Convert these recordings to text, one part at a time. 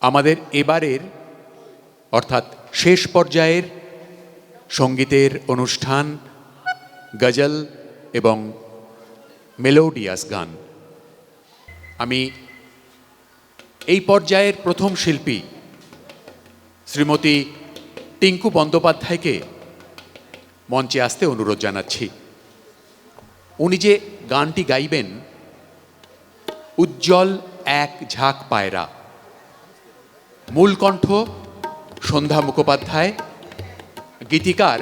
আমাদের এবারের অর্থাৎ শেষ পর্যায়ের সঙ্গীতের অনুষ্ঠান গজল এবং মেলোডিয়াস গান। আমি এই পর্যায়ের প্রথম শিল্পী শ্রীমতী টিঙ্কু বন্দ্যোপাধ্যায়কে মঞ্চে আসতে অনুরোধ জানাচ্ছি। উনি যে গানটি গাইবেন, উজ্জ্বল এক ঝাঁক পায়রা, মূল কণ্ঠ সন্ধ্যা মুখোপাধ্যায়, গীতিকার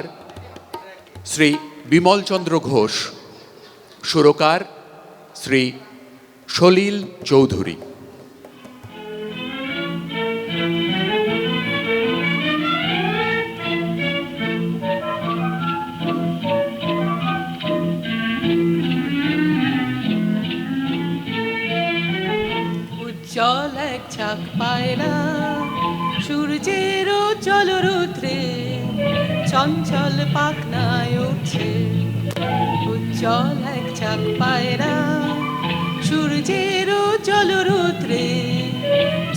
শ্রী বিমলচন্দ্র ঘোষ, সুরকার শ্রী সলিল চৌধুরী। উজ্জ্বল এক ঝাঁক পায়রা সূর্যের উজ্জ্বল রৌদ্রে চঞ্চল পাখনায় উঠছে। উজ্জ্বল এক ঝাঁক পায়রা সূর্যের উজ্জ্বল রৌদ্রে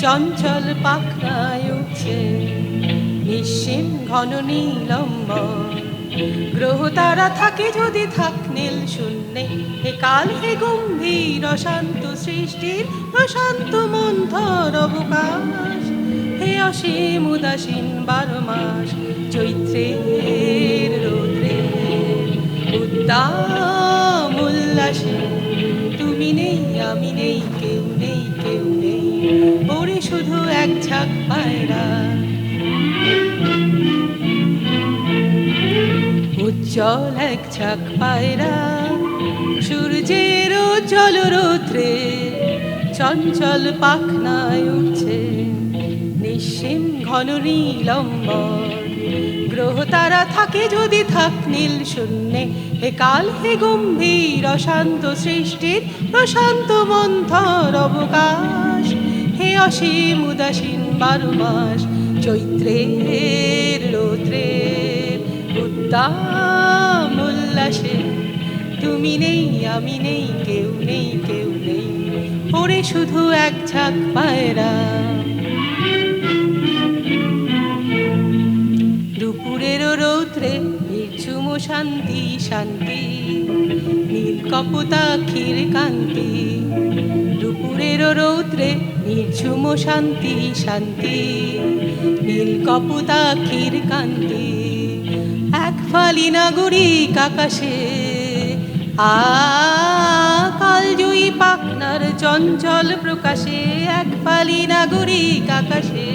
চঞ্চল পাখনায় উঠছে। নিশ্চিম ঘন নীলম্বর গ্রহ তারা থাকে যদি থাক নীল শূন্যে। হে কাল হে গম্ভীর অশান্ত সৃষ্টির প্রশান্ত মন্থর অবকাশ। হে অসীম উদাসীন 12 মাস চৈত্রের রৌদ্রে উদ্দাম উল্লাসে তুমি নেই আমি নেই কেউ নেই কেউ নেই ওরে শুধু এক ঝাঁক পায়রা। উজ্জ্বল এক ঝাঁক পায়রা সূর্যের উজ্জ্বল রৌদ্রে চঞ্চল পাখনায় উঠছে। নিশ্চিম ঘন নীলম্বর গ্রহ তারা থাকে যদি থাক নীল শূন্যে। হে কাল হে গম্ভীর অশান্ত সৃষ্টির প্রশান্ত মন্থর অবকাশ। হে অসীম উদাসীন 12 মাস চৈত্রের রৌদ্রে উদ্দাম উল্লাসে তুমি নেই আমি নেই কেউ নেই কেউ নেই ওরে শুধু এক ঝাঁক পায়রা। দুপুরের রৌদ্রে নির্ঝুম শান্তি শান্তি নীল কপোতাক্ষীর কান্তি। দুপুরের রৌদ্রে নির্ঝুম শান্তি শান্তি নীল কপোতাক্ষীর কান্তি। এক ফালি নাগরিক আকাশে কালজয়ী পাখনার চঞ্চল প্রকাশে। এক ফালি নাগরিক আকাশে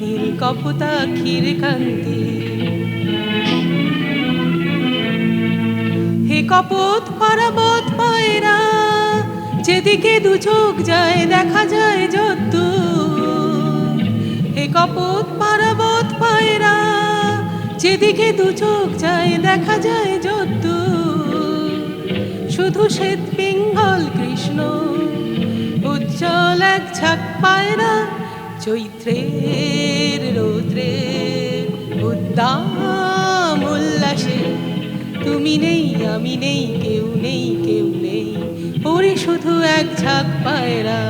নীল কপোতাক্ষীর কান্তি। হে কপোত পারাবত পায়রা যেদিকে দু চোখ যায় দেখা যায় যদ্দূর। হে কপোত পারাবত পায়রা যেদিকে দু চোখ যায় দেখা যায় যদ্দূর। শুধু শ্বেত পিঙ্গল কৃষ্ণ উজ্জ্বল এক ঝাঁক পায়রা চৈত্রের রৌদ্রে উদ্দাম উল্লাসে তুমি নেই আমি নেই কেউ নেই কেউ নেই ওরে শুধু এক ঝাঁক পায়রা।